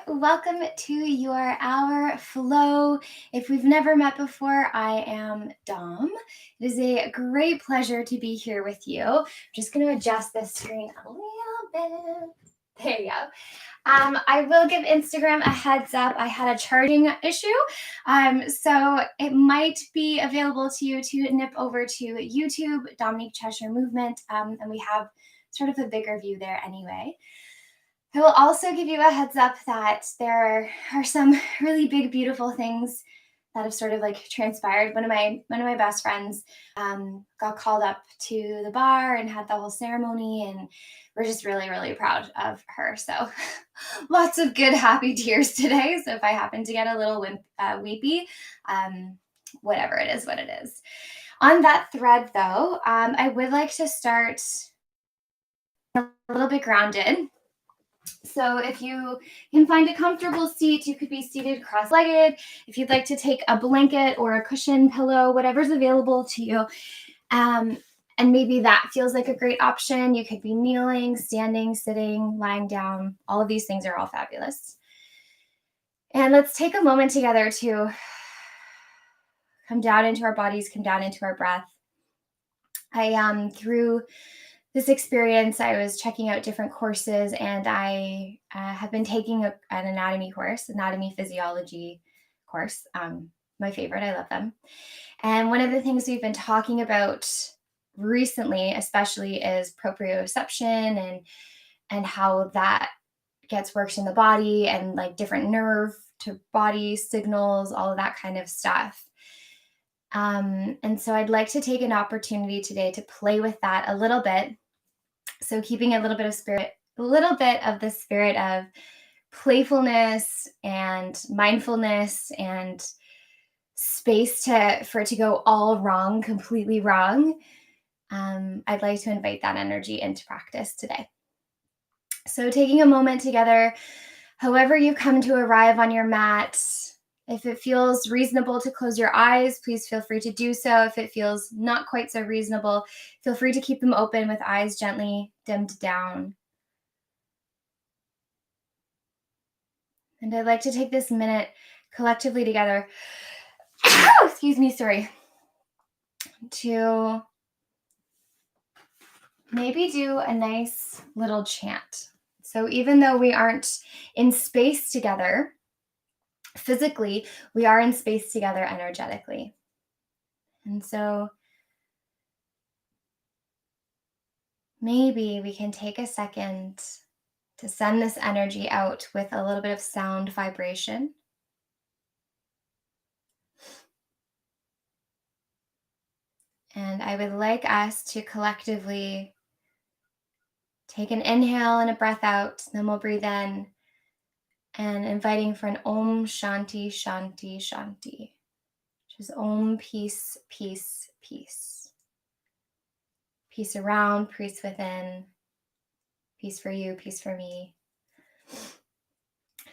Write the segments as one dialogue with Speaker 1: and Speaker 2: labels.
Speaker 1: welcome to your hour flow. If we've never met before, I am Dom. It is a great pleasure to be here with you. I'm just going to adjust this screen a little bit. There you go. I will give Instagram a heads up. I had a charging issue, so it might be available to you to nip over to YouTube, Dominique Cheshire Movement, and we have sort of a bigger view there anyway. I will also give you a heads up that there are some really big, beautiful things that have sort of like transpired. One of my best friends got called up to the bar and had the whole ceremony, and we're just really, really proud of her. So lots of good, happy tears today. So if I happen to get a little weepy, whatever it is, what it is. On that thread, though, I would like to start a little bit grounded. So if you can find a comfortable seat, you could be seated cross-legged. If you'd like to take a blanket or a cushion, pillow, whatever's available to you, and maybe that feels like a great option. You could be kneeling, standing, sitting, lying down. All of these things are all fabulous. And let's take a moment together to come down into our bodies, come down into our breath. Through this experience, I was checking out different courses, and I have been taking an anatomy course, anatomy physiology course. My favorite, I love them. And one of the things we've been talking about recently, especially, is proprioception and how that gets worked in the body, and like different nerve to body signals, all of that kind of stuff. And so I'd like to take an opportunity today to play with that a little bit. So keeping a little bit of the spirit of playfulness and mindfulness and space for it to go all wrong, completely wrong. I'd like to invite that energy into practice today. So taking a moment together, however you come to arrive on your mat. If it feels reasonable to close your eyes, please feel free to do so. If it feels not quite so reasonable, feel free to keep them open with eyes gently dimmed down. And I'd like to take this minute collectively together, to maybe do a nice little chant. So even though we aren't in space together, physically, we are in space together energetically. And so maybe we can take a second to send this energy out with a little bit of sound vibration. And I would like us to collectively take an inhale and a breath out, then we'll breathe in, and inviting for an Om Shanti Shanti Shanti, which is Om, peace, peace, peace. Peace around, peace within, peace for you, peace for me.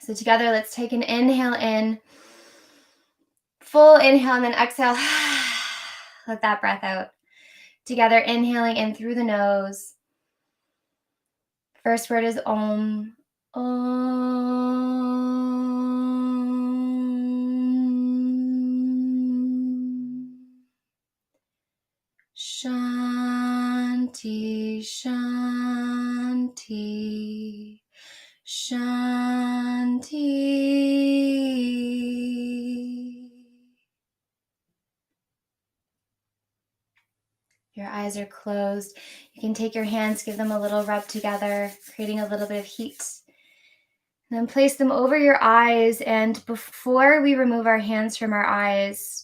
Speaker 1: So together, let's take an inhale in, full inhale, and then exhale. Let that breath out. Together, inhaling in through the nose. First word is Om. Om. Shanti, Shanti, Shanti. Your eyes are closed. You can take your hands, give them a little rub together, creating a little bit of heat. And then place them over your eyes. And before we remove our hands from our eyes,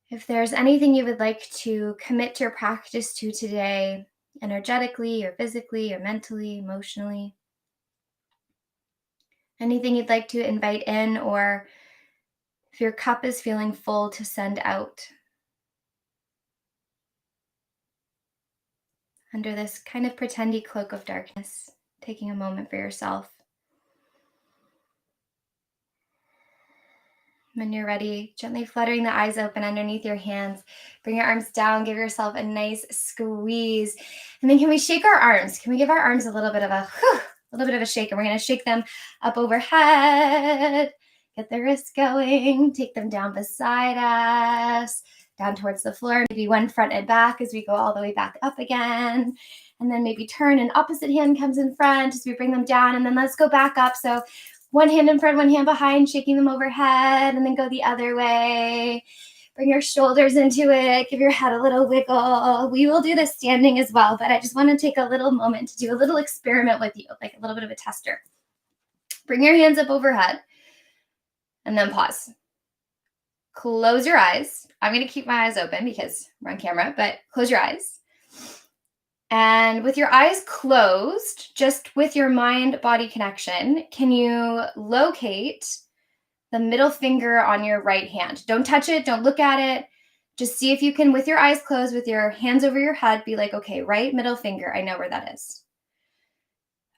Speaker 1: if there's anything you would like to commit your practice to today, energetically or physically or mentally, emotionally, anything you'd like to invite in, or if your cup is feeling full, to send out. Under this kind of pretendy cloak of darkness, taking a moment for yourself. When you're ready, gently fluttering the eyes open underneath your hands. Bring your arms down, give yourself a nice squeeze. And then can we shake our arms? Can we give our arms a little bit of a a little bit of a shake, and we're going to shake them up overhead. Get the wrists going. Take them down beside us, down towards the floor. Maybe one front and back as we go all the way back up again. And then maybe turn and opposite hand comes in front as we bring them down. And then let's go back up. So one hand in front, one hand behind, shaking them overhead, and then go the other way. Bring your shoulders into it. Give your head a little wiggle. We will do this standing as well, but I just want to take a little moment to do a little experiment with you, like a little bit of a tester. Bring your hands up overhead and then pause. Close your eyes. I'm going to keep my eyes open because we're on camera, but close your eyes. And with your eyes closed, just with your mind-body connection, can you locate the middle finger on your right hand? Don't touch it. Don't look at it. Just see if you can, with your eyes closed, with your hands over your head, be like, okay, right middle finger. I know where that is.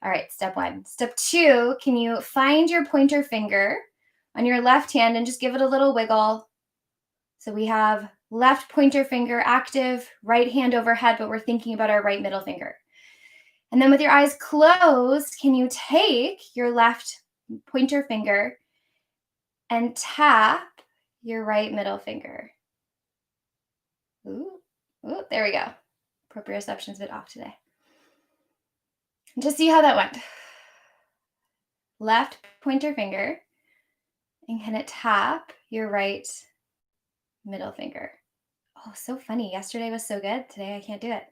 Speaker 1: All right, step one. Step two, can you find your pointer finger on your left hand and just give it a little wiggle? So we have left pointer finger active, right hand overhead, but we're thinking about our right middle finger. And then with your eyes closed, can you take your left pointer finger and tap your right middle finger? Ooh, there we go. Proprioception's a bit off today. And just see how that went. Left pointer finger, and can it tap your right middle finger? Oh, so funny. Yesterday was so good. Today I can't do it.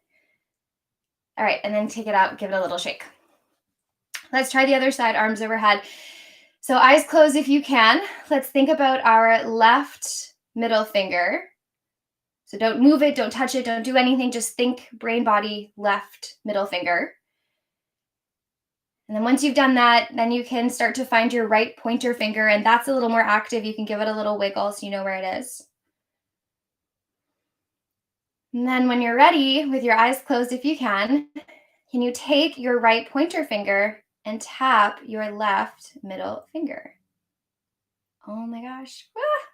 Speaker 1: All right, and then take it out, give it a little shake. Let's try the other side, arms overhead. So eyes closed if you can. Let's think about our left middle finger. So don't move it, don't touch it, don't do anything. Just think brain, body, left middle finger. And then once you've done that, then you can start to find your right pointer finger, and that's a little more active. You can give it a little wiggle so you know where it is. And then when you're ready, with your eyes closed if you can you take your right pointer finger and tap your left middle finger? Oh my gosh. Ah!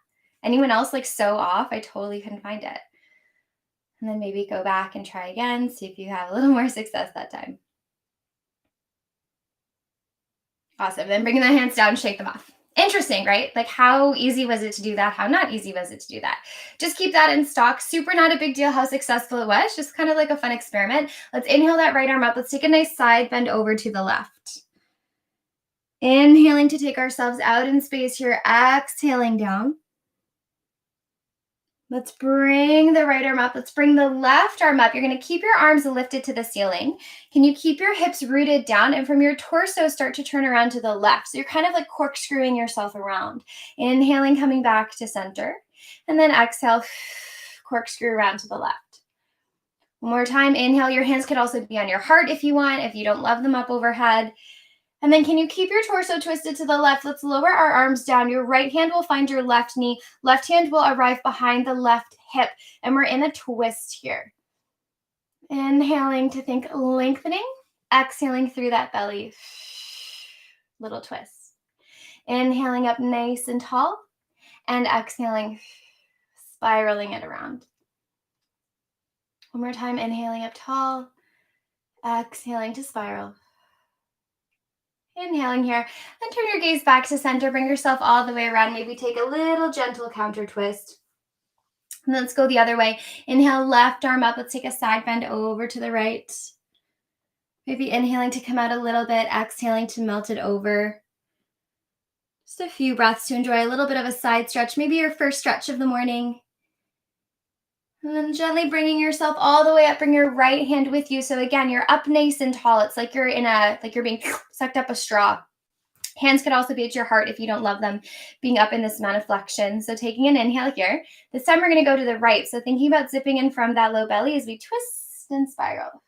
Speaker 1: Anyone else like so off? I totally couldn't find it. And then maybe go back and try again, see if you have a little more success that time. Awesome. Then bringing the hands down, shake them off. Interesting, right? Like how easy was it to do that? How not easy was it to do that? Just keep that in stock. Super not a big deal how successful it was. Just kind of like a fun experiment. Let's inhale that right arm up. Let's take a nice side bend over to the left. Inhaling to take ourselves out in space here. Exhaling down. Let's bring the right arm up. Let's bring the left arm up. You're going to keep your arms lifted to the ceiling. Can you keep your hips rooted down? And from your torso, start to turn around to the left. So you're kind of like corkscrewing yourself around. Inhaling, coming back to center. And then exhale, corkscrew around to the left. One more time. Inhale. Your hands could also be on your heart if you want, if you don't love them up overhead. And then can you keep your torso twisted to the left? Let's lower our arms down. Your right hand will find your left knee. Left hand will arrive behind the left hip. And we're in a twist here. Inhaling to think lengthening. Exhaling through that belly. Little twist. Inhaling up nice and tall. And exhaling, spiraling it around. One more time. Inhaling up tall. Exhaling to spiral. Inhaling here, then turn your gaze back to center. Bring yourself all the way around. Maybe take a little gentle counter twist. And let's go the other way. Inhale, left arm up. Let's take a side bend over to the right. Maybe inhaling to come out a little bit. Exhaling to melt it over. Just a few breaths to enjoy a little bit of a side stretch. Maybe your first stretch of the morning. And then gently bringing yourself all the way up. Bring your right hand with you. So again, you're up nice and tall. It's like you're being sucked up a straw. Hands could also be at your heart if you don't love them being up in this amount of flexion. So taking an inhale here. This time we're going to go to the right. So thinking about zipping in from that low belly as we twist and spiral.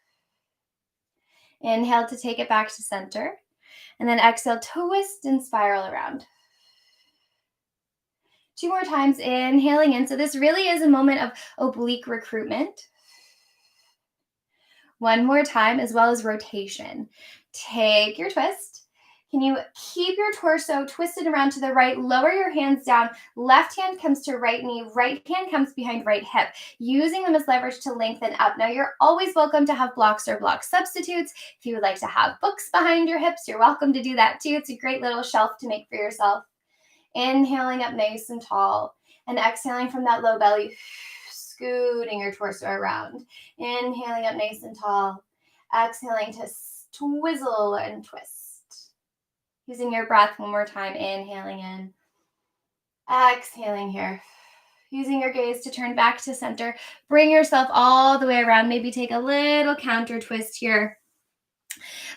Speaker 1: Inhale to take it back to center. And then exhale, twist and spiral around. 2 more times, inhaling in. So this really is a moment of oblique recruitment. 1 more time, as well as rotation. Take your twist. Can you keep your torso twisted around to the right? Lower your hands down. Left hand comes to right knee. Right hand comes behind right hip, using them as leverage to lengthen up. Now, you're always welcome to have blocks or block substitutes. If you would like to have books behind your hips, you're welcome to do that too. It's a great little shelf to make for yourself. Inhaling up nice and tall, and exhaling from that low belly, scooting your torso around. Inhaling up nice and tall. Exhaling to twizzle and twist. Using your breath one more time, inhaling in, exhaling here. Using your gaze to turn back to center. Bring yourself all the way around. Maybe take a little counter twist here.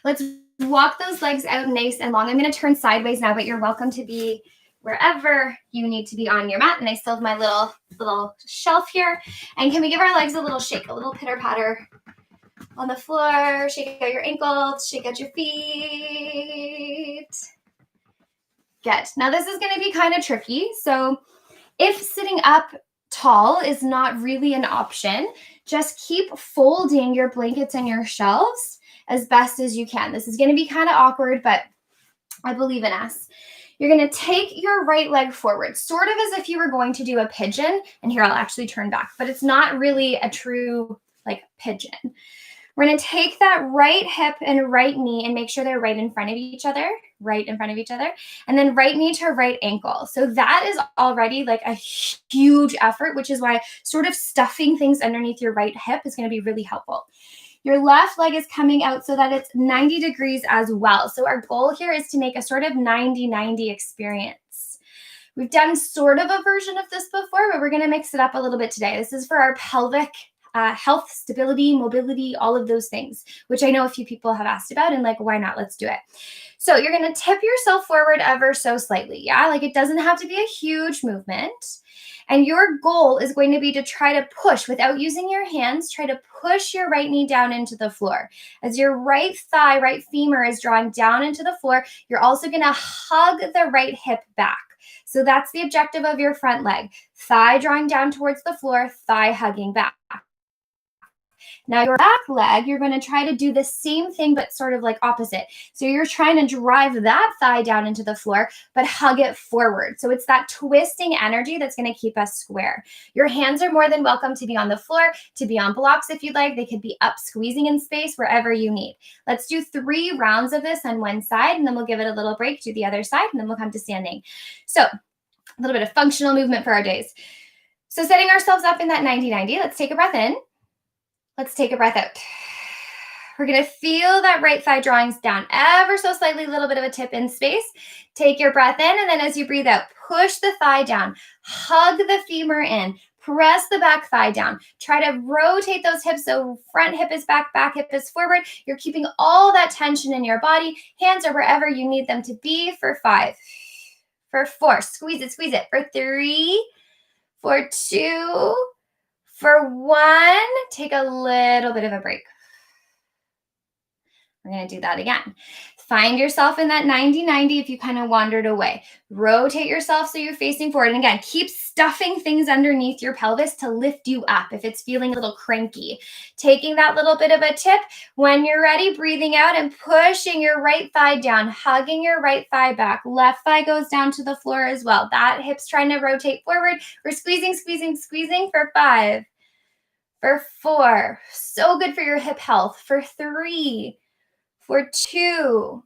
Speaker 1: Let's walk those legs out nice and long. I'm going to turn sideways now, but you're welcome to be wherever you need to be on your mat. And I still have my little shelf here. And can we give our legs a little shake, a little pitter patter on the floor? Shake out your ankles, shake out your feet. Good. Now this is going to be kind of tricky. So if sitting up tall is not really an option, just keep folding your blankets and your shelves as best as you can. This is going to be kind of awkward, but I believe in us. You're going to take your right leg forward, sort of as if you were going to do a pigeon. And here, I'll actually turn back, but it's not really a true like pigeon. We're going to take that right hip and right knee and make sure they're right in front of each other, and then right knee to right ankle. So that is already like a huge effort, which is why sort of stuffing things underneath your right hip is going to be really helpful. Your left leg is coming out so that it's 90 degrees as well. So our goal here is to make a sort of 90-90 experience. We've done sort of a version of this before, but we're going to mix it up a little bit today. This is for our pelvic health, stability, mobility, all of those things, which I know a few people have asked about, and like, why not? Let's do it. So you're going to tip yourself forward ever so slightly. Yeah, like it doesn't have to be a huge movement. And your goal is going to be to try to push without using your hands, try to push your right knee down into the floor. As your right thigh, right femur is drawing down into the floor, you're also going to hug the right hip back. So that's the objective of your front leg. Thigh drawing down towards the floor, thigh hugging back. Now your back leg, you're going to try to do the same thing, but sort of like opposite. So you're trying to drive that thigh down into the floor, but hug it forward. So it's that twisting energy that's going to keep us square. Your hands are more than welcome to be on the floor, to be on blocks if you'd like. They could be up, squeezing in space, wherever you need. Let's do 3 rounds of this on one side, and then we'll give it a little break to the other side, and then we'll come to standing. So a little bit of functional movement for our days. So setting ourselves up in that 90-90, let's take a breath in. Let's take a breath out. We're going to feel that right thigh drawing down ever so slightly, a little bit of a tip in space. Take your breath in, and then as you breathe out, push the thigh down. Hug the femur in. Press the back thigh down. Try to rotate those hips so front hip is back hip is forward. You're keeping all that tension in your body. Hands are wherever you need them to be for 5. For 4, squeeze it. For 3, for 2, for 1, take a little bit of a break. We're going to do that again. Find yourself in that 90-90 if you kind of wandered away. Rotate yourself so you're facing forward. And again, keep stuffing things underneath your pelvis to lift you up if it's feeling a little cranky. Taking that little bit of a tip. When you're ready, breathing out and pushing your right thigh down, hugging your right thigh back. Left thigh goes down to the floor as well. That hip's trying to rotate forward. We're squeezing for 5. For 4, so good for your hip health. For 3, for 2,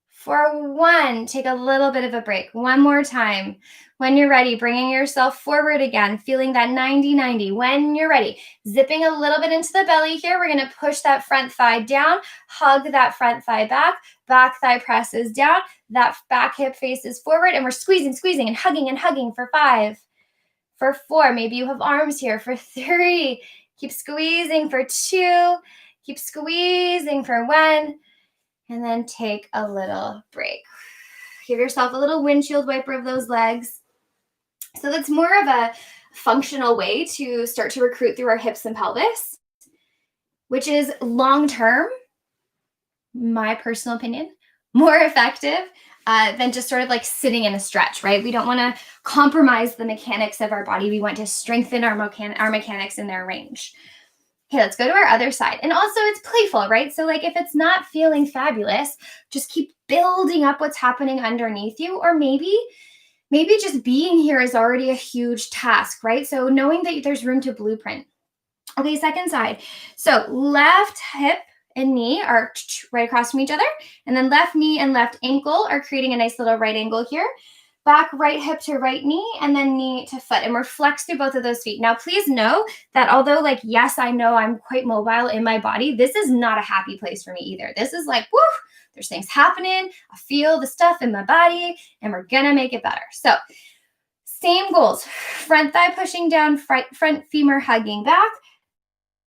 Speaker 1: for 1, take a little bit of a break. One more time. When you're ready, bringing yourself forward again, feeling that 90-90. When you're ready, zipping a little bit into the belly here. We're going to push that front thigh down, hug that front thigh back thigh presses down, that back hip faces forward, and we're squeezing and hugging for 5. For 4, maybe you have arms here. For 3, keep squeezing for 2, keep squeezing for 1, and then take a little break. Give yourself a little windshield wiper of those legs. So that's more of a functional way to start to recruit through our hips and pelvis, which is long-term, my personal opinion, more effective than just sort of like sitting in a stretch, right? We don't want to compromise the mechanics of our body. We want to strengthen our mechanics in their range. Okay, let's go to our other side. And also it's playful, right? So like if it's not feeling fabulous, just keep building up what's happening underneath you. Or maybe just being here is already a huge task, right? So knowing that there's room to blueprint. Okay, second side. So left hip and knee are right across from each other. And then left knee and left ankle are creating a nice little right angle here. Back right hip to right knee, and then knee to foot. And we're flexed through both of those feet. Now, please know that although like, yes, I know I'm quite mobile in my body, this is not a happy place for me either. This is like, woo, there's things happening. I feel the stuff in my body, and we're gonna make it better. So same goals. Front thigh pushing down, front femur hugging back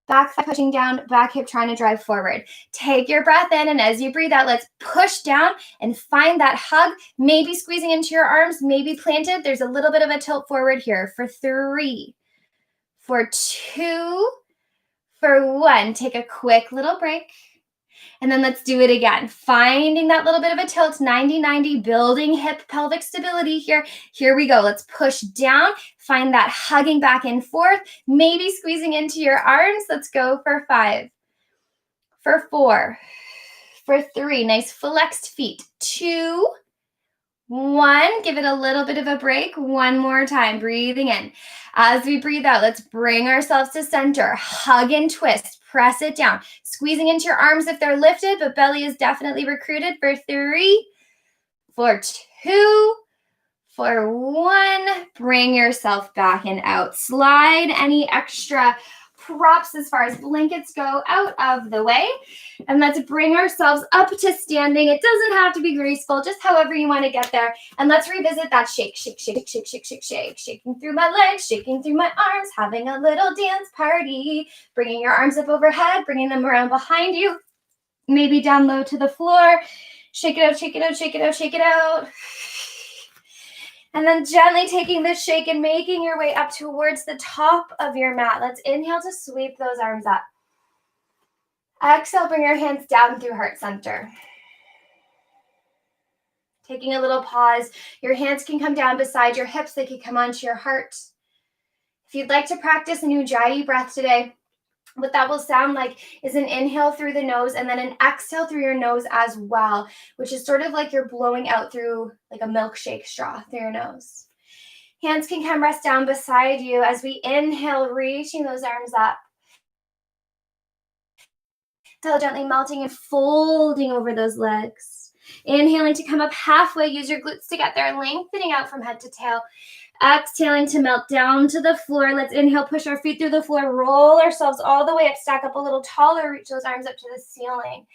Speaker 1: thigh pushing down, back hip trying to drive forward. Take your breath in, and as you breathe out, let's push down and find that hug, maybe squeezing into your arms, maybe planted. There's a little bit of a tilt forward here for 3, for 2, for 1. Take a quick little break. And then let's do it again. Finding that little bit of a tilt, 90-90, building hip pelvic stability here. Here we go. Let's push down, find that hugging back and forth, maybe squeezing into your arms. Let's go for 5, for 4, for 3. Nice flexed feet. 2, 1. Give it a little bit of a break. One more time. Breathing in. As we breathe out, let's bring ourselves to center. Hug and twist. Press it down. Squeezing into your arms if they're lifted, but belly is definitely recruited for 3, for 2, for 1. Bring yourself back and out. Slide any extra props as far as blankets go out of the way. And let's bring ourselves up to standing. It doesn't have to be graceful, just however you want to get there. And let's revisit that shake, shake, shake, shake, shake, shake, shake. Shaking through my legs, shaking through my arms, having a little dance party. Bringing your arms up overhead, bringing them around behind you. Maybe down low to the floor. Shake it out, shake it out, shake it out, shake it out. And then gently taking this shake and making your way up towards the top of your mat. Let's inhale to sweep those arms up. Exhale, bring your hands down through heart center. Taking a little pause. Your hands can come down beside your hips. They can come onto your heart. If you'd like to practice an Ujjayi breath today, what that will sound like is an inhale through the nose and then an exhale through your nose as well, which is sort of like you're blowing out through like a milkshake straw through your nose. Hands can come rest down beside you as we inhale, reaching those arms up. Exhale, gently melting and folding over those legs. Inhaling to come up halfway, use your glutes to get there, lengthening out from head to tail. Exhaling to melt down to the floor. Let's inhale, push our feet through the floor, roll ourselves all the way up, stack up a little taller, reach those arms up to the ceiling.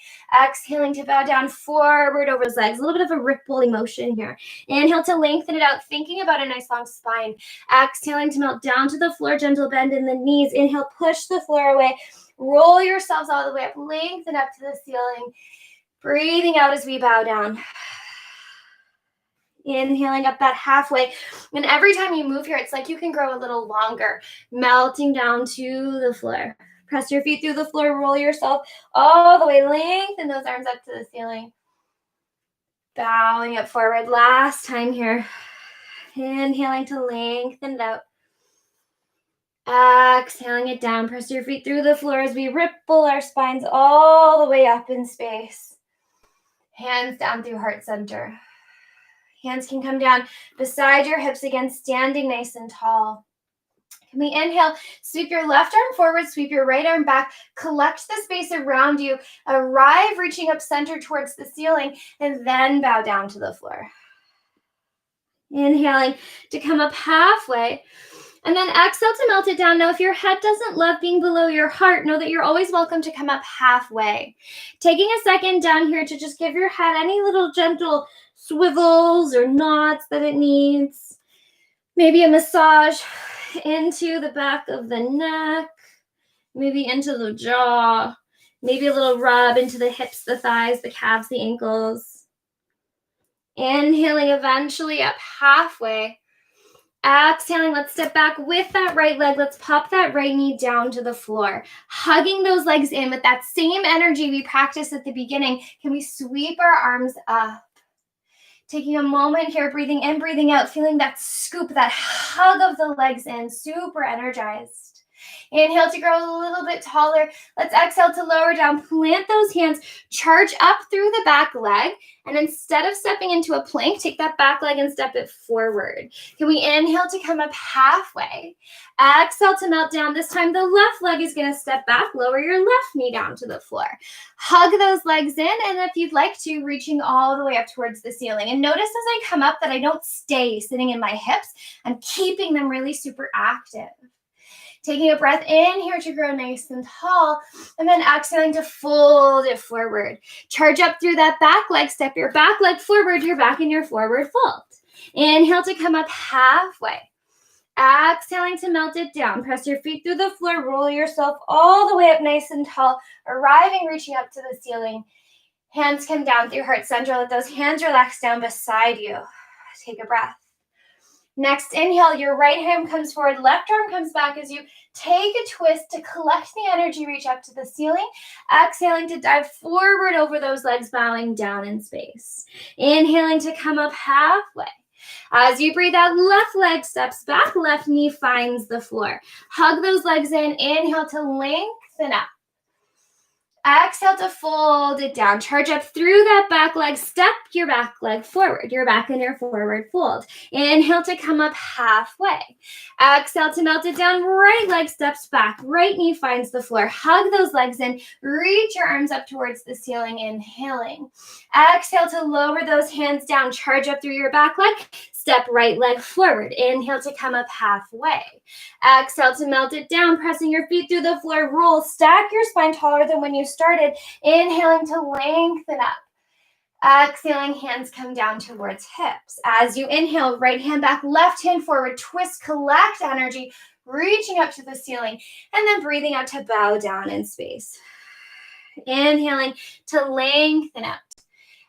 Speaker 1: Exhaling to bow down forward over those legs, a little bit of a rippling motion here. Inhale to lengthen it out, thinking about a nice long spine. Exhaling to melt down to the floor, gentle bend in the knees. Inhale, push the floor away, roll yourselves all the way up, lengthen up to the ceiling. Breathing out as we bow down. Inhaling up that halfway. And every time you move here, it's like you can grow a little longer, melting down to the floor. Press your feet through the floor, roll yourself all the way, lengthen those arms up to the ceiling. Bowing up forward. Last time here. Inhaling to lengthen it out. Exhaling it down. Press your feet through the floor as we ripple our spines all the way up in space. Hands down through heart center. Hands can come down beside your hips again, standing nice and tall. Can we inhale, sweep your left arm forward, sweep your right arm back, collect the space around you, arrive reaching up center towards the ceiling, and then bow down to the floor. Inhaling to come up halfway, and then exhale to melt it down. Now, if your head doesn't love being below your heart, know that you're always welcome to come up halfway. Taking a second down here to just give your head any little gentle swivels or knots that it needs. Maybe a massage into the back of the neck, maybe into the jaw, maybe a little rub into the hips, the thighs, the calves, the ankles. Inhaling eventually up halfway. Exhaling, let's step back with that right leg. Let's pop that right knee down to the floor. Hugging those legs in with that same energy we practiced at the beginning. Can we sweep our arms up? Taking a moment here, breathing in, breathing out, feeling that scoop, that hug of the legs in, super energized. Inhale to grow a little bit taller. Let's exhale to lower down. Plant those hands, charge up through the back leg, and instead of stepping into a plank, take that back leg and step it forward. Can we inhale to come up halfway? Exhale to melt down. This time the left leg is going to step back. Lower your left knee down to the floor. Hug those legs in, and if you'd like to, reaching all the way up towards the ceiling. And notice as I come up that I don't stay sitting in my hips. I'm keeping them really super active. Taking a breath in here to grow nice and tall, and then exhaling to fold it forward. Charge up through that back leg, step your back leg forward, you're back in your forward fold. Inhale to come up halfway. Exhaling to melt it down. Press your feet through the floor, roll yourself all the way up nice and tall, arriving, reaching up to the ceiling. Hands come down through heart center. Let those hands relax down beside you. Take a breath. Next inhale, your right hand comes forward, left arm comes back as you take a twist to collect the energy, reach up to the ceiling. Exhaling to dive forward over those legs, bowing down in space. Inhaling to come up halfway. As you breathe out, left leg steps back, left knee finds the floor. Hug those legs in, inhale to lengthen up. Exhale to fold it down. Charge up through that back leg. Step your back leg forward. You're back in your forward fold. Inhale to come up halfway. Exhale to melt it down. Right leg steps back. Right knee finds the floor. Hug those legs in. Reach your arms up towards the ceiling. Inhaling. Exhale to lower those hands down. Charge up through your back leg. Step right leg forward. Inhale to come up halfway. Exhale to melt it down, pressing your feet through the floor. Roll. Stack your spine taller than when you started. Inhaling to lengthen up. Exhaling, hands come down towards hips. As you inhale, right hand back, left hand forward. Twist, collect energy, reaching up to the ceiling. And then breathing out to bow down in space. Inhaling to lengthen out.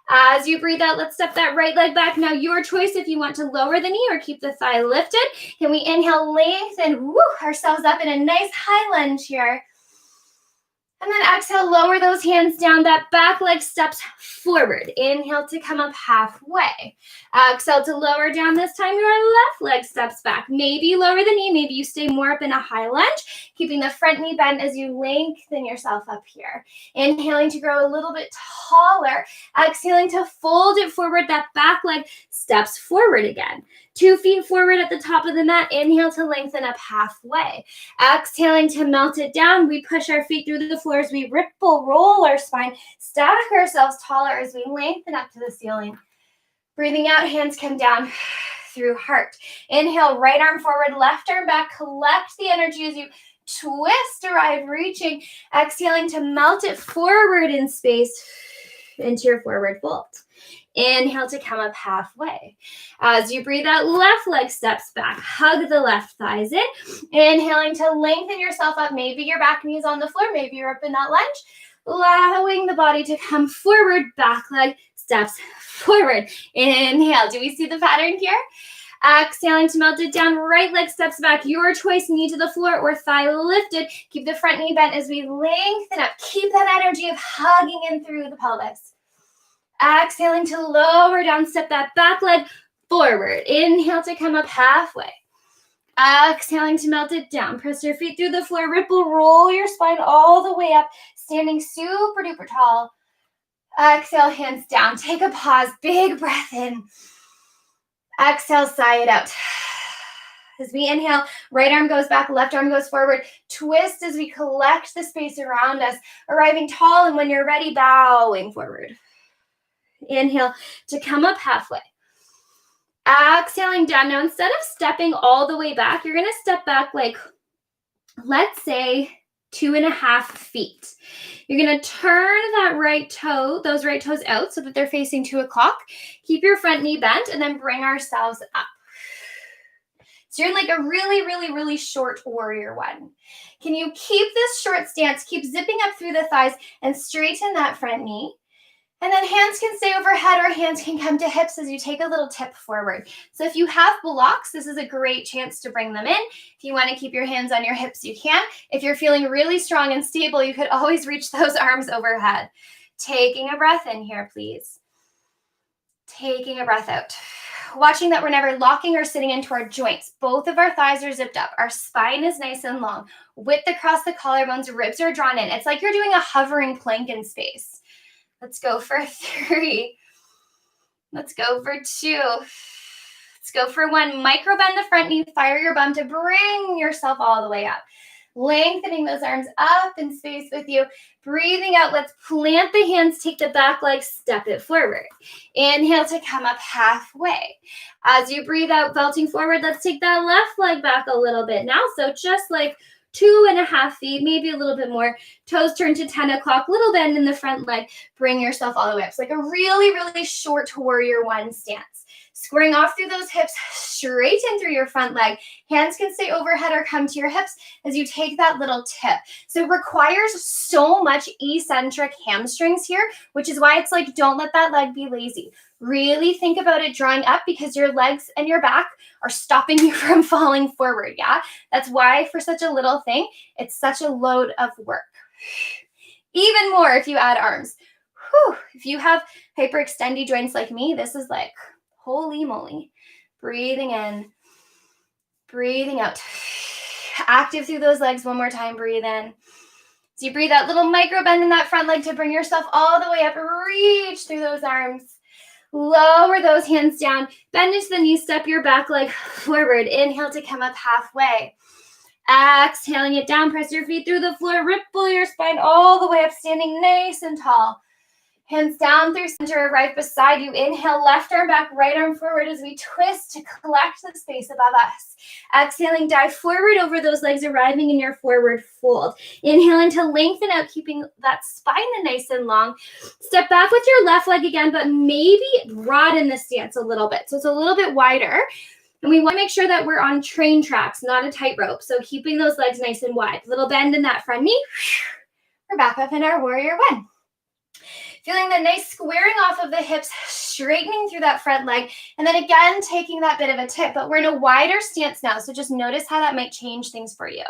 Speaker 1: As you breathe out, let's step that right leg back. Now your choice if you want to lower the knee or keep the thigh lifted. Can we inhale, lengthen, ourselves up in a nice high lunge here. And then exhale, lower those hands down. That back leg steps forward. Inhale to come up halfway. Exhale to lower down. This time your left leg steps back. Maybe lower the knee. Maybe you stay more up in a high lunge, keeping the front knee bent as you lengthen yourself up here. Inhaling to grow a little bit taller. Exhaling to fold it forward. That back leg steps forward again. 2 feet forward at the top of the mat. Inhale to lengthen up halfway. Exhaling to melt it down. We push our feet through the floor as we ripple, roll our spine, stack ourselves taller as we lengthen up to the ceiling. Breathing out, hands come down through heart. Inhale, right arm forward, left arm back. Collect the energy as you twist, arrive, reaching. Exhaling to melt it forward in space into your forward fold. Inhale to come up halfway. As you breathe out, left leg steps back. Hug the left thighs in. Inhaling to lengthen yourself up. Maybe your back knee's on the floor. Maybe you're up in that lunge. Allowing the body to come forward. Back leg steps forward. Inhale. Do we see the pattern here? Exhaling to melt it down. Right leg steps back. Your choice, knee to the floor or thigh lifted. Keep the front knee bent as we lengthen up. Keep that energy of hugging in through the pelvis. Exhaling to lower down, step that back leg forward. Inhale to come up halfway. Exhaling to melt it down. Press your feet through the floor, ripple, roll your spine all the way up, standing super duper tall. Exhale, hands down. Take a pause, big breath in. Exhale, sigh it out. As we inhale, right arm goes back, left arm goes forward. Twist as we collect the space around us, arriving tall, and when you're ready, bowing forward. Inhale to come up halfway. Exhaling down. Now, instead of stepping all the way back, you're going to step back like, let's say, 2.5 feet. You're going to turn that right toe, those right toes out so that they're facing 2 o'clock. Keep your front knee bent and then bring ourselves up. So you're in like a really, really, really short warrior one. Can you keep this short stance, keep zipping up through the thighs and straighten that front knee? And then hands can stay overhead or hands can come to hips as you take a little tip forward. So if you have blocks, this is a great chance to bring them in. If you want to keep your hands on your hips, you can. If you're feeling really strong and stable, you could always reach those arms overhead. Taking a breath in here, please. Taking a breath out. watching that we're never locking or sitting into our joints. Both of our thighs are zipped up. Our spine is nice and long. Width across the collarbones, ribs are drawn in. It's like you're doing a hovering plank in space. Let's go for 3. Let's go for 2. Let's go for 1. Micro bend the front knee, fire your bum to bring yourself all the way up. Lengthening those arms up in space with you. Breathing out, let's plant the hands, take the back leg, step it forward. Inhale to come up halfway. As you breathe out, vaulting forward, let's take that left leg back a little bit now. So just like 2.5 feet, maybe a little bit more. Toes turn to 10 o'clock, little bend in the front leg. Bring yourself all the way up. It's like a really, really short warrior 1 stance. Squaring off through those hips, straighten through your front leg. Hands can stay overhead or come to your hips as you take that little tip. So it requires so much eccentric hamstrings here, which is why it's like, don't let that leg be lazy. Really think about it drawing up because your legs and your back are stopping you from falling forward, yeah? That's why for such a little thing, it's such a load of work. Even more if you add arms. Whew. If you have hyperextendy joints like me, this is like, holy moly. Breathing in, breathing out. Active through those legs one more time, breathe in. So you breathe out, little micro bend in that front leg to bring yourself all the way up. Reach through those arms. Lower those hands down. Bend into the knees, step your back leg forward. Inhale to come up halfway. Exhaling it down, press your feet through the floor. Ripple your spine all the way up, standing nice and tall. Hands down through center, right beside you. Inhale, left arm back, right arm forward as we twist to collect the space above us. Exhaling, dive forward over those legs, arriving in your forward fold. Inhaling to lengthen out, keeping that spine nice and long. Step back with your left leg again, but maybe broaden the stance a little bit. So it's a little bit wider. And we want to make sure that we're on train tracks, not a tightrope. So keeping those legs nice and wide. Little bend in that front knee. We're back up in our warrior 1. Feeling the nice squaring off of the hips, straightening through that front leg, and then again, taking that bit of a tip, but we're in a wider stance now, so just notice how that might change things for you.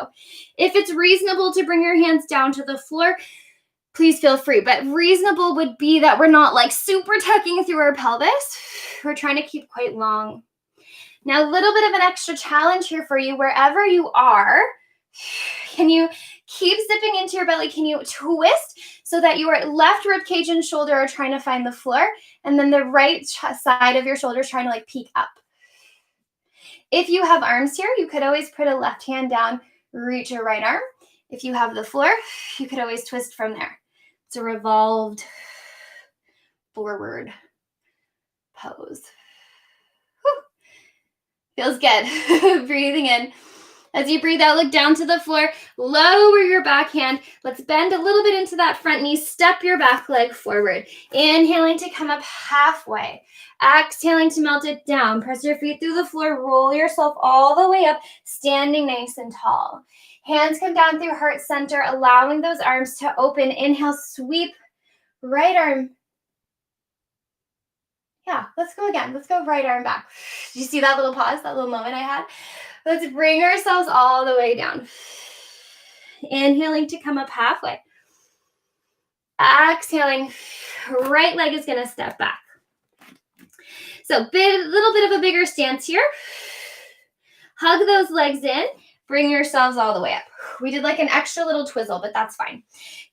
Speaker 1: If it's reasonable to bring your hands down to the floor, please feel free, but reasonable would be that we're not like super tucking through our pelvis. We're trying to keep quite long. Now, a little bit of an extra challenge here for you, wherever you are, can you keep zipping into your belly? Can you twist so that your left rib cage and shoulder are trying to find the floor, and then the right side of your shoulder is trying to like peek up? If you have arms here, you could always put a left hand down, reach your right arm. If you have the floor, you could always twist from there. It's a revolved forward pose. Whew. Feels good. Breathing in. As you breathe out, look down to the floor, lower your back hand. Let's bend a little bit into that front knee, step your back leg forward. Inhaling to come up halfway. Exhaling to melt it down. Press your feet through the floor, roll yourself all the way up, standing nice and tall. Hands come down through heart center, allowing those arms to open. Inhale, sweep, right arm. Yeah, let's go again. Let's go right arm back. Did you see that little pause, that little moment I had? Let's bring ourselves all the way down. Inhaling to come up halfway. Exhaling, right leg is going to step back. So little bit of a bigger stance here. Hug those legs in. Bring yourselves all the way up. We did like an extra little twizzle, but that's fine.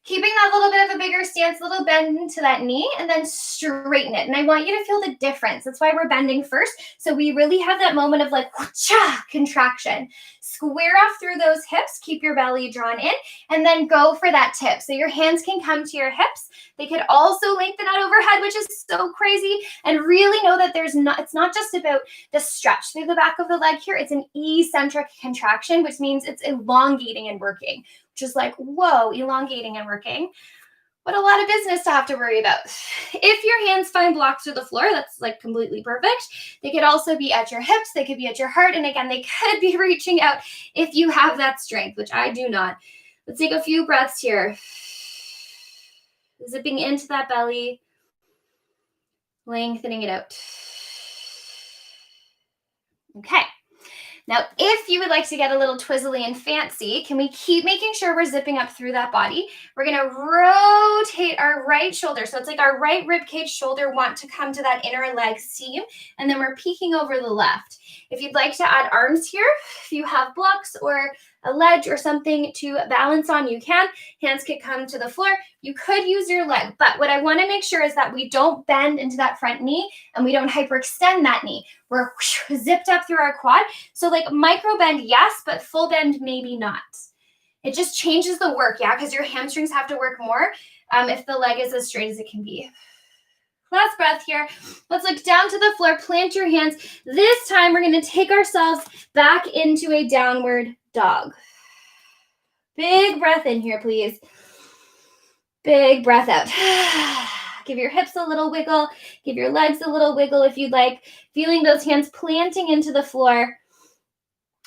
Speaker 1: Keeping that little bit of a bigger stance, little bend into that knee, and then straighten it. And I want you to feel the difference. That's why we're bending first. So we really have that moment of like, wha-cha, contraction. Square off through those hips, keep your belly drawn in, and then go for that tip. So your hands can come to your hips. They could also lengthen out overhead, which is so crazy. And really know that it's not just about the stretch through the back of the leg here. It's an eccentric contraction, which means it's elongating and working, which is like, whoa, elongating and working. What a lot of business to have to worry about. If your hands find blocks to the floor, that's like completely perfect. They could also be at your hips. They could be at your heart. And again, they could be reaching out if you have that strength, which I do not. Let's take a few breaths here. Zipping into that belly, lengthening it out. Okay. Now, if you would like to get a little twizzly and fancy, can we keep making sure we're zipping up through that body? We're going to rotate our right shoulder. So it's like our right rib cage shoulder want to come to that inner leg seam, and then we're peeking over the left. If you'd like to add arms here, if you have blocks or a ledge or something to balance on, you can. Hands can come to the floor. You could use your leg, but what I want to make sure is that we don't bend into that front knee and we don't hyperextend that knee. We're zipped up through our quad. So like micro bend, yes, but full bend, maybe not. It just changes the work, yeah, because your hamstrings have to work more if the leg is as straight as it can be. Last breath here. Let's look down to the floor, plant your hands. This time we're going to take ourselves back into a downward dog. Big breath in here, please. Big breath out. Give your hips a little wiggle. Give your legs a little wiggle if you'd like. Feeling those hands planting into the floor.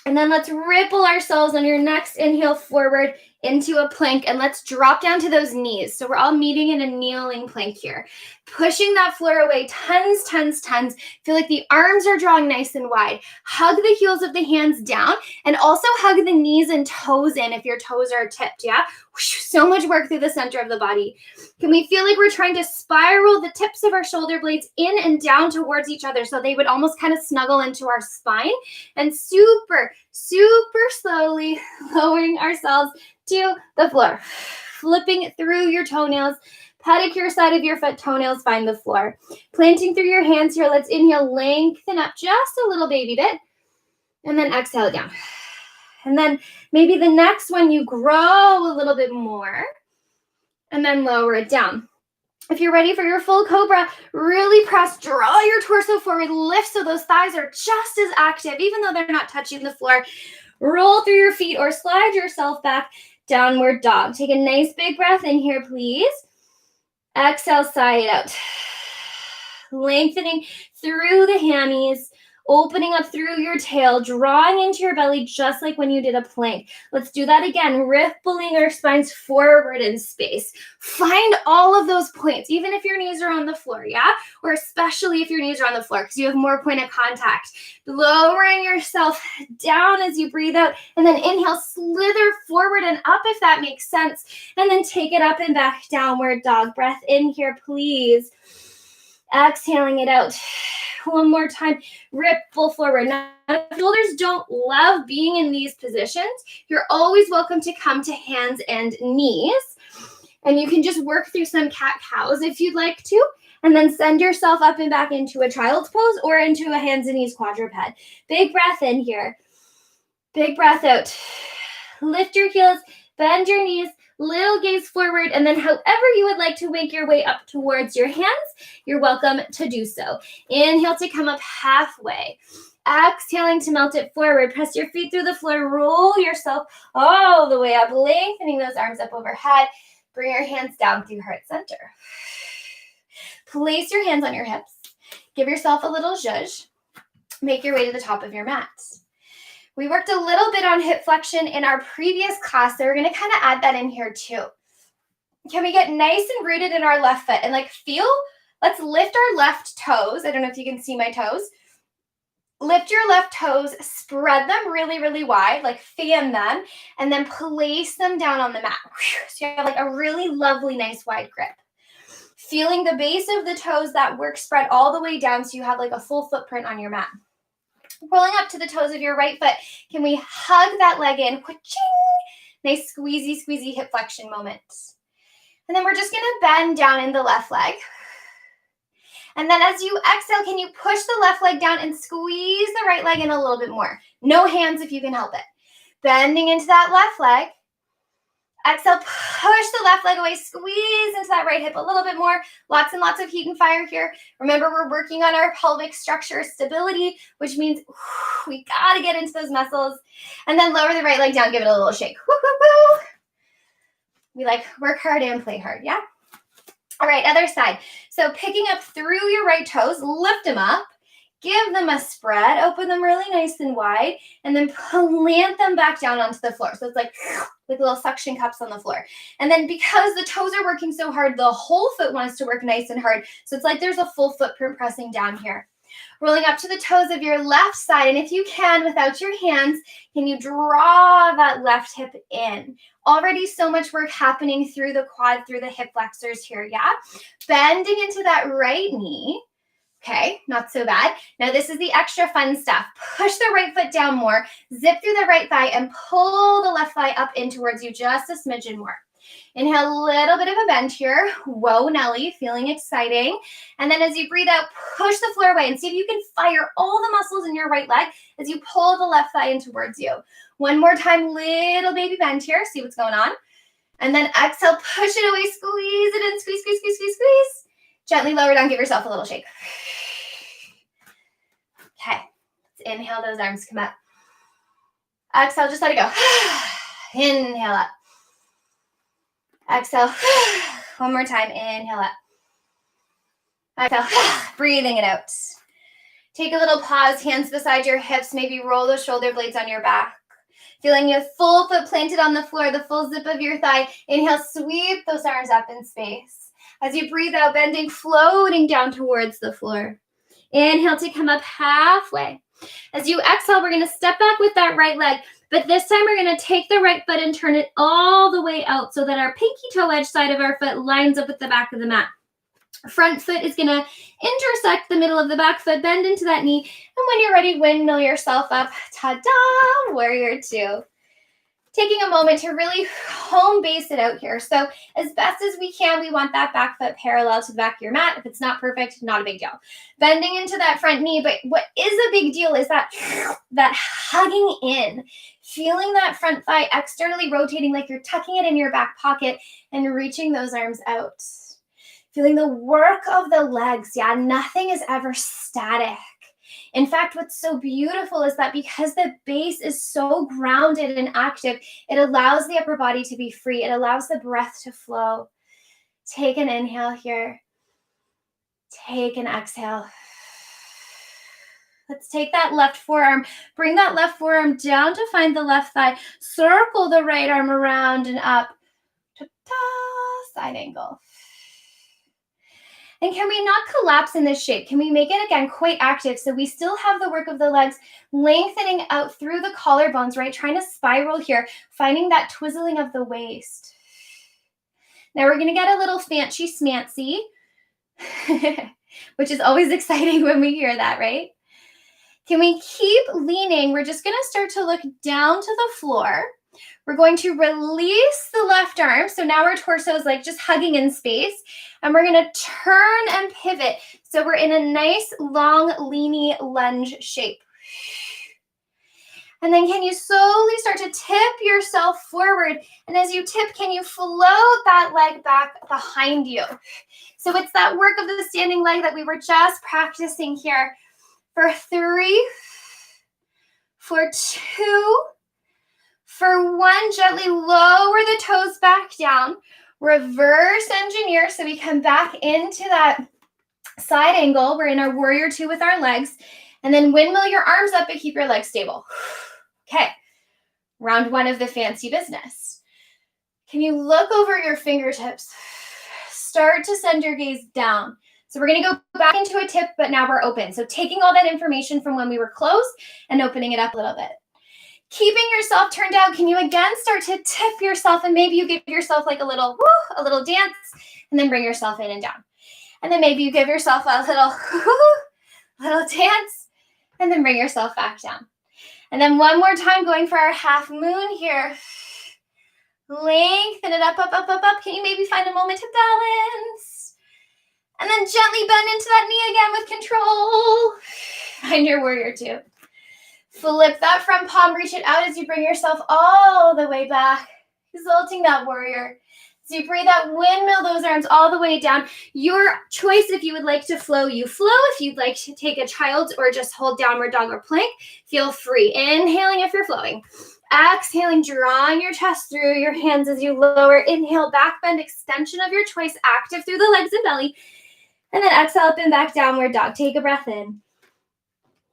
Speaker 1: And then let's ripple ourselves on your next inhale forward into a plank, and let's drop down to those knees. So we're all meeting in a kneeling plank here. Pushing that floor away, tons, tons, tons. Feel like the arms are drawing nice and wide. Hug the heels of the hands down, and also hug the knees and toes in if your toes are tipped, yeah? So much work through the center of the body. Can we feel like we're trying to spiral the tips of our shoulder blades in and down towards each other so they would almost kind of snuggle into our spine? And super, super slowly lowering ourselves to the floor. Flipping through your toenails. Pedicure side of your foot, toenails find the floor. Planting through your hands here. Let's inhale, lengthen up just a little baby bit. And then exhale down. And then maybe the next one you grow a little bit more. And then lower it down. If you're ready for your full cobra, really press, draw your torso forward, lift so those thighs are just as active, even though they're not touching the floor. Roll through your feet or slide yourself back, downward dog. Take a nice big breath in here, please. Exhale, sigh it out. Lengthening through the hammies, opening up through your tail, drawing into your belly just like when you did a plank. Let's do that again, rippling our spines forward in space. Find all of those points, even if your knees are on the floor, yeah? Or especially if your knees are on the floor because you have more point of contact. Lowering yourself down as you breathe out, and then inhale, slither forward and up if that makes sense, and then take it up and back, downward dog. Breath in here, please. Exhaling it out. One more time, ripple forward. Now, if shoulders don't love being in these positions, you're always welcome to come to hands and knees. And you can just work through some cat-cows if you'd like to, and then send yourself up and back into a child's pose or into a hands and knees quadruped. Big breath in here. Big breath out. Lift your heels, bend your knees, little gaze forward, and then however you would like to wake your way up towards your hands, you're welcome to do so. Inhale to come up halfway. Exhaling to melt it forward. Press your feet through the floor. Roll yourself all the way up, lengthening those arms up overhead. Bring your hands down through heart center. Place your hands on your hips. Give yourself a little zhuzh. Make your way to the top of your mat. We worked a little bit on hip flexion in our previous class, so we're going to kind of add that in here too. Can we get nice and rooted in our left foot and let's lift our left toes. I don't know if you can see my toes. Lift your left toes, spread them really, really wide, like fan them, and then place them down on the mat. So you have like a really lovely, nice wide grip. Feeling the base of the toes, that work spread all the way down so you have like a full footprint on your mat. Rolling up to the toes of your right foot. Can we hug that leg in? Nice squeezy, squeezy hip flexion moment. And then we're just going to bend down in the left leg. And then as you exhale, can you push the left leg down and squeeze the right leg in a little bit more? No hands if you can help it. Bending into that left leg. Exhale, push the left leg away, squeeze into that right hip a little bit more. Lots and lots of heat and fire here. Remember, we're working on our pelvic structure stability, which means we got to get into those muscles. And then lower the right leg down, give it a little shake. Woo, woo, woo. We like work hard and play hard, yeah? All right, other side. So picking up through your right toes, lift them up. Give them a spread, open them really nice and wide, and then plant them back down onto the floor. So it's like little suction cups on the floor. And then because the toes are working so hard, the whole foot wants to work nice and hard. So it's like there's a full footprint pressing down here. Rolling up to the toes of your left side. And if you can, without your hands, can you draw that left hip in? Already so much work happening through the quad, through the hip flexors here, yeah? Bending into that right knee. Okay, not so bad. Now this is the extra fun stuff. Push the right foot down more, zip through the right thigh, and pull the left thigh up in towards you just a smidgen more. Inhale, a little bit of a bend here. Whoa, Nelly, feeling exciting. And then as you breathe out, push the floor away and see if you can fire all the muscles in your right leg as you pull the left thigh in towards you. One more time, little baby bend here. See what's going on. And then exhale, push it away, squeeze it in, squeeze, squeeze, squeeze, squeeze, squeeze. Gently lower down, give yourself a little shake. Okay, let's inhale, those arms come up. Exhale, just let it go. Inhale up. Exhale. One more time, inhale up. Exhale, breathing it out. Take a little pause, hands beside your hips, maybe roll the shoulder blades on your back. Feeling your full foot planted on the floor, the full zip of your thigh. Inhale, sweep those arms up in space. As you breathe out, bending, floating down towards the floor. Inhale to come up halfway. As you exhale, we're going to step back with that right leg, but this time we're going to take the right foot and turn it all the way out so that our pinky toe edge side of our foot lines up with the back of the mat. Front foot is going to intersect the middle of the back foot, bend into that knee, and when you're ready, windmill yourself up. Ta-da! Warrior two. Taking a moment to really home base it out here. So as best as we can, we want that back foot parallel to the back of your mat. If it's not perfect, not a big deal. Bending into that front knee, but what is a big deal is that hugging in, feeling that front thigh externally rotating like you're tucking it in your back pocket and reaching those arms out. Feeling the work of the legs. Yeah, nothing is ever static. In fact, what's so beautiful is that because the base is so grounded and active, it allows the upper body to be free. It allows the breath to flow. Take an inhale here. Take an exhale. Let's take that left forearm. Bring that left forearm down to find the left thigh. Circle the right arm around and up. Ta-ta, side angle. And can we not collapse in this shape? Can we make it, again, quite active so we still have the work of the legs lengthening out through the collarbones, right? Trying to spiral here, finding that twizzling of the waist. Now we're going to get a little fancy-smancy, which is always exciting when we hear that, right? Can we keep leaning? We're just going to start to look down to the floor. We're going to release the left arm. So now our torso is like just hugging in space. And we're going to turn and pivot. So we're in a nice, long, leany lunge shape. And then can you slowly start to tip yourself forward? And as you tip, can you float that leg back behind you? So it's that work of the standing leg that we were just practicing here. For 3, for 2, for 1, gently lower the toes back down. Reverse engineer so we come back into that side angle. We're in our warrior two with our legs. And then windmill your arms up and keep your legs stable. Okay, round 1 of the fancy business. Can you look over your fingertips? Start to send your gaze down. So we're going to go back into a tip, but now we're open. So taking all that information from when we were closed and opening it up a little bit. Keeping yourself turned down, can you again start to tip yourself and maybe you give yourself like a little dance and then bring yourself in and down. And then maybe you give yourself a little dance and then bring yourself back down. And then one more time going for our half moon here. Lengthen it up, up, up, up, up. Can you maybe find a moment to balance? And then gently bend into that knee again with control. Find your warrior two. Flip that front palm, reach it out as you bring yourself all the way back, exalting that warrior. So you breathe out, windmill those arms all the way down. Your choice if you would like to flow, you flow. If you'd like to take a child or just hold downward dog or plank, feel free. Inhaling if you're flowing. Exhaling, drawing your chest through your hands as you lower. Inhale, back bend, extension of your choice, active through the legs and belly. And then exhale up and back, downward dog. Take a breath in.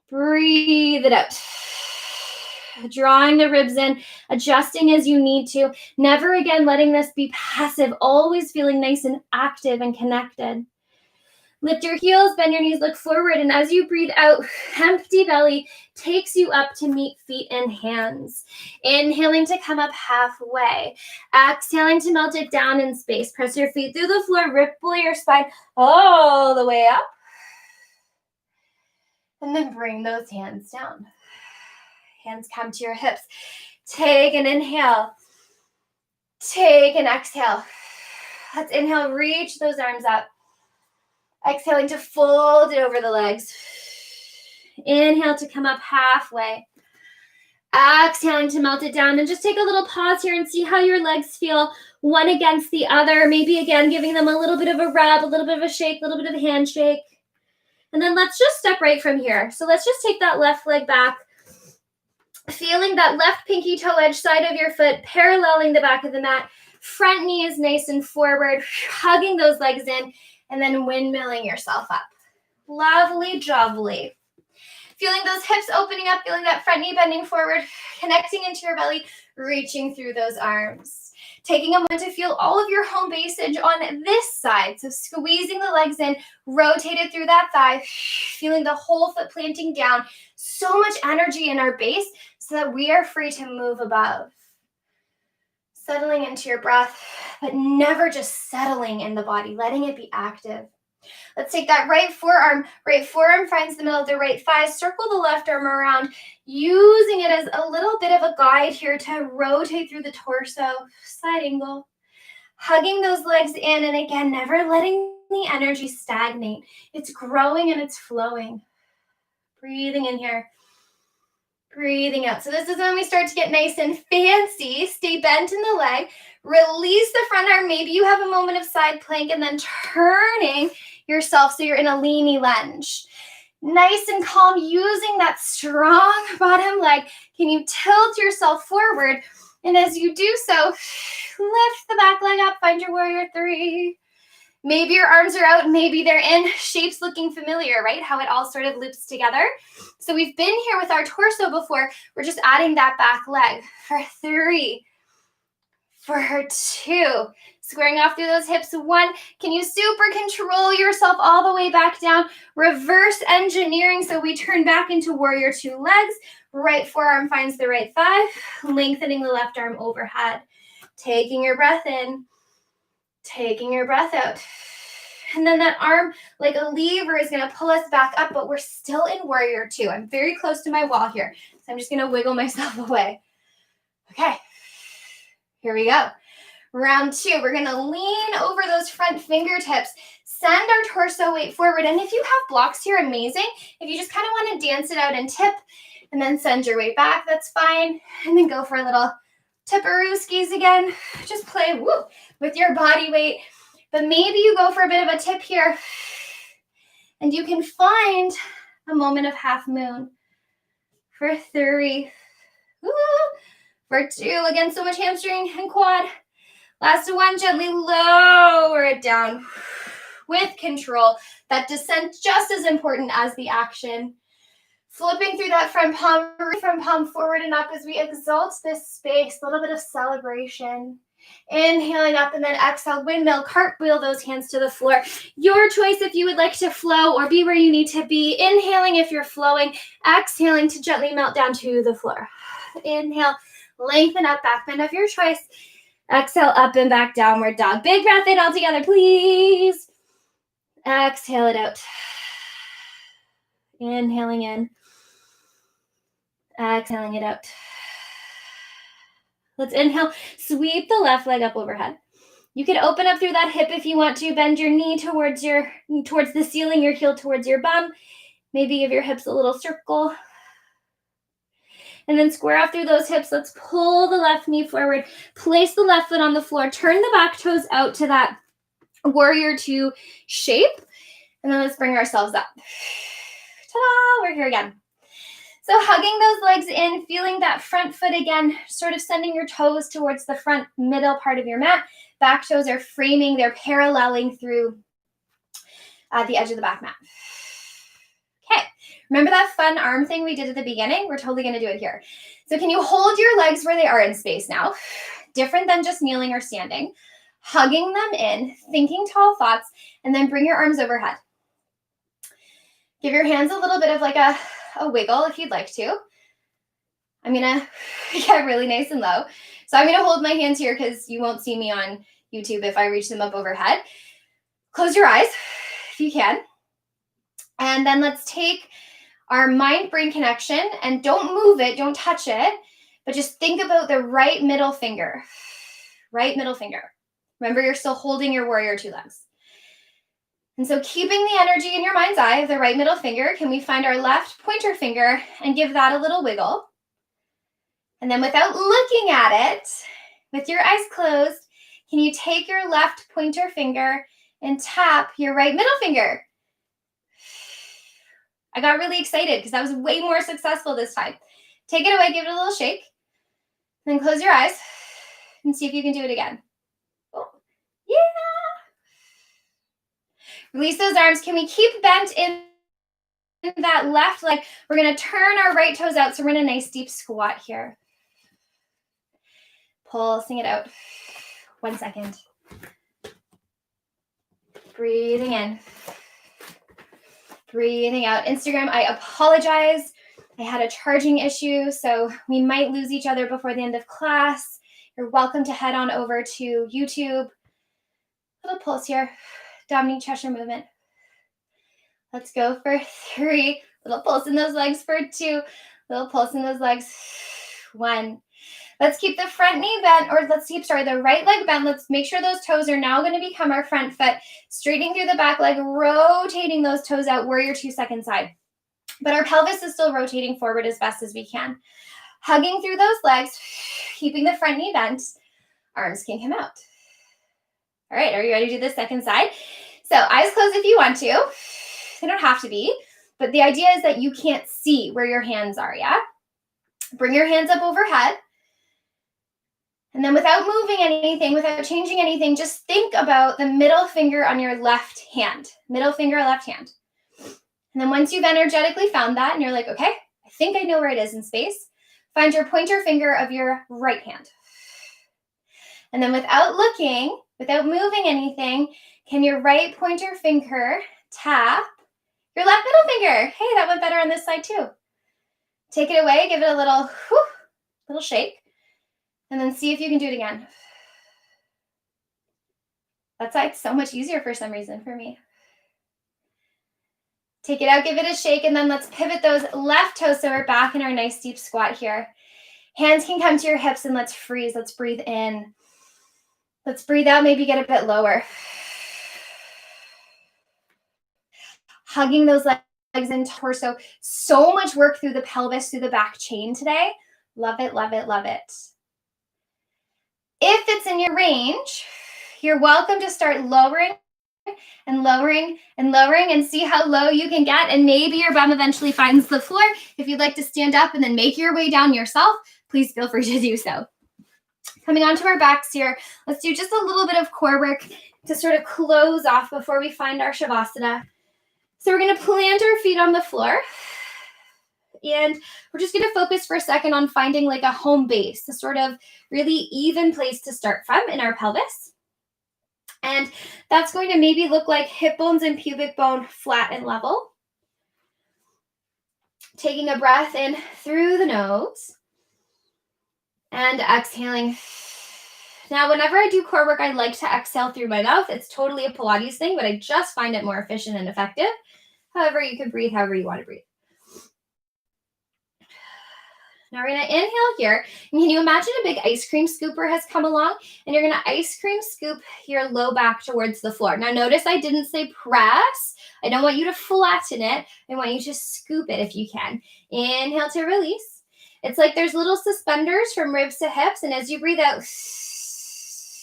Speaker 1: Breathe it out. Drawing the ribs in, adjusting as you need to. Never again letting this be passive, always feeling nice and active and connected. Lift your heels, bend your knees, look forward, and as you breathe out, empty belly takes you up to meet feet and hands. Inhaling to come up halfway. Exhaling to melt it down in space. Press your feet through the floor, ripple your spine all the way up. And then bring those hands down. Hands come to your hips. Take an inhale. Take an exhale. Let's inhale, reach those arms up. Exhaling to fold it over the legs. Inhale to come up halfway. Exhaling to melt it down, and just take a little pause here and see how your legs feel one against the other. Maybe again, giving them a little bit of a rub, a little bit of a shake, a little bit of a handshake. And then let's just step right from here. So let's just take that left leg back, feeling that left pinky toe edge side of your foot paralleling the back of the mat. Front knee is nice and forward, hugging those legs in, and then windmilling yourself up. Lovely jubbly. Feeling those hips opening up, feeling that front knee bending forward, connecting into your belly, reaching through those arms. Taking a moment to feel all of your home basage on this side. So squeezing the legs in, rotated through that thigh, feeling the whole foot planting down. So much energy in our base so that we are free to move above. Settling into your breath, but never just settling in the body, letting it be active. Let's take that right forearm finds the middle of the right thigh, circle the left arm around, using it as a little bit of a guide here to rotate through the torso, side angle, hugging those legs in, and again, never letting the energy stagnate. It's growing and it's flowing. Breathing in here. Breathing out. So this is when we start to get nice and fancy. Stay bent in the leg. Release the front arm. Maybe you have a moment of side plank and then turning yourself so you're in a leany lunge. Nice and calm, using that strong bottom leg. Can you tilt yourself forward? And as you do so, lift the back leg up. Find your warrior three. Maybe your arms are out, maybe they're in. Shapes looking familiar, right? How it all sort of loops together. So we've been here with our torso before. We're just adding that back leg for 3, for 2. Squaring off through those hips. 1. Can you super control yourself all the way back down? Reverse engineering. So we turn back into warrior 2 legs. Right forearm finds the right thigh. Lengthening the left arm overhead. Taking your breath in. Taking your breath out. And then that arm, like a lever, is going to pull us back up, but we're still in warrior 2. I'm very close to my wall here, so I'm just going to wiggle myself away. Okay, here we go. Round 2, we're going to lean over those front fingertips, send our torso weight forward, and if you have blocks here, amazing. If you just kind of want to dance it out and tip, and then send your weight back, that's fine. And then go for a little tipperooskies again. Just play with your body weight. But maybe you go for a bit of a tip here, and you can find a moment of half moon for 3. For 2. Again, so much hamstring and quad. Last 1, gently lower it down with control. That descent just as important as the action. Flipping through that front palm forward and up as we exalt this space. A little bit of celebration. Inhaling up and then exhale, windmill, cartwheel those hands to the floor. Your choice if you would like to flow or be where you need to be. Inhaling if you're flowing. Exhaling to gently melt down to the floor. Inhale, lengthen up, back bend of your choice. Exhale, up and back, downward dog. Big breath in all together, please. Exhale it out. Inhaling in. Exhaling it out. Let's inhale, sweep the left leg up overhead. You can open up through that hip if you want to. Bend your knee towards the ceiling, your heel towards your bum. Maybe give your hips a little circle. And then square off through those hips. Let's pull the left knee forward. Place the left foot on the floor. Turn the back toes out to that warrior 2 shape. And then let's bring ourselves up. Ta-da! We're here again. So hugging those legs in, feeling that front foot again, sort of sending your toes towards the front middle part of your mat. Back toes are framing, they're paralleling through the edge of the back mat. Okay, remember that fun arm thing we did at the beginning? We're totally going to do it here. So can you hold your legs where they are in space now? Different than just kneeling or standing. Hugging them in, thinking tall thoughts, and then bring your arms overhead. Give your hands a little bit of like a wiggle if you'd like to. I'm gonna get really nice and low. So I'm gonna hold my hands here because you won't see me on YouTube if I reach them up overhead. Close your eyes if you can. And then let's take our mind-brain connection and don't move it, don't touch it, but just think about the right middle finger. Right middle finger. Remember, you're still holding your warrior two legs. And so keeping the energy in your mind's eye of the right middle finger, can we find our left pointer finger and give that a little wiggle? And then without looking at it, with your eyes closed, can you take your left pointer finger and tap your right middle finger? I got really excited because that was way more successful this time. Take it away, give it a little shake. Then close your eyes and see if you can do it again. Oh, yeah. Release those arms. Can we keep bent in that left leg? We're going to turn our right toes out, so we're in a nice deep squat here. Pulsing it out. 1 second. Breathing in. Breathing out. Instagram, I apologize. I had a charging issue, so we might lose each other before the end of class. You're welcome to head on over to YouTube. Little pulse here. Dominique Cheshire movement. Let's go for 3. Little pulse in those legs for 2. Little pulse in those legs. 1. Let's keep the front knee bent, or the right leg bent. Let's make sure those toes are now going to become our front foot. Straightening through the back leg, rotating those toes out, warrior 2 second side. But our pelvis is still rotating forward as best as we can. Hugging through those legs, keeping the front knee bent. Arms can come out. All right, are you ready to do the second side? So eyes closed if you want to. They don't have to be, but the idea is that you can't see where your hands are, yeah? Bring your hands up overhead. And then without moving anything, without changing anything, just think about the middle finger on your left hand. Middle finger, left hand. And then once you've energetically found that and you're like, okay, I think I know where it is in space, find your pointer finger of your right hand. And then without looking, without moving anything, can your right pointer finger tap your left middle finger? Hey, that went better on this side too. Take it away, give it a little shake, and then see if you can do it again. That side's so much easier for some reason for me. Take it out, give it a shake, and then let's pivot those left toes so we're back in our nice deep squat here. Hands can come to your hips and let's freeze. Let's breathe in. Let's breathe out, maybe get a bit lower. Hugging those legs and torso. So much work through the pelvis, through the back chain today. Love it, love it, love it. If it's in your range, you're welcome to start lowering and lowering and lowering and see how low you can get. And maybe your bum eventually finds the floor. If you'd like to stand up and then make your way down yourself, please feel free to do so. Coming onto our backs here, let's do just a little bit of core work to sort of close off before we find our Shavasana. So we're going to plant our feet on the floor. And we're just going to focus for a second on finding like a home base, a sort of really even place to start from in our pelvis. And that's going to maybe look like hip bones and pubic bone flat and level. Taking a breath in through the nose and exhaling. Now, whenever I do core work, I like to exhale through my mouth. It's totally a Pilates thing, but I just find it more efficient and effective. However, you can breathe however you want to breathe. Now we're going to inhale here. And can you imagine a big ice cream scooper has come along? And you're going to ice cream scoop your low back towards the floor. Now notice I didn't say press. I don't want you to flatten it. I want you to scoop it if you can. Inhale to release. It's like there's little suspenders from ribs to hips. And as you breathe out,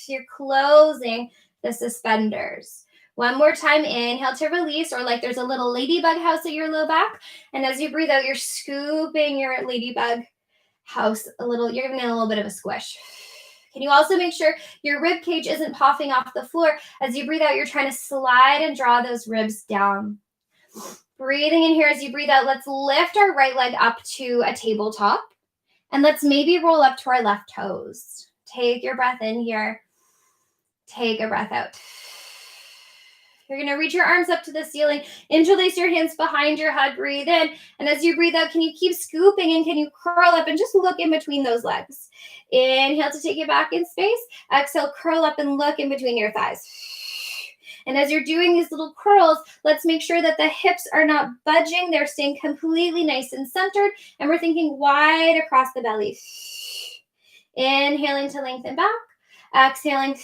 Speaker 1: you're closing the suspenders. One more time, inhale to release, or like there's a little ladybug house at your low back. And as you breathe out, you're scooping your ladybug house a little, you're giving it a little bit of a squish. Can you also make sure your rib cage isn't popping off the floor? As you breathe out, you're trying to slide and draw those ribs down. Breathing in here as you breathe out, let's lift our right leg up to a tabletop. And let's maybe roll up to our left toes. Take your breath in here. Take a breath out. You're going to reach your arms up to the ceiling. Interlace your hands behind your head. Breathe in. And as you breathe out, can you keep scooping and can you curl up and just look in between those legs? Inhale to take it back in space. Exhale, curl up and look in between your thighs. And as you're doing these little curls, let's make sure that the hips are not budging. They're staying completely nice and centered. And we're thinking wide across the belly. Inhaling to lengthen back. Exhaling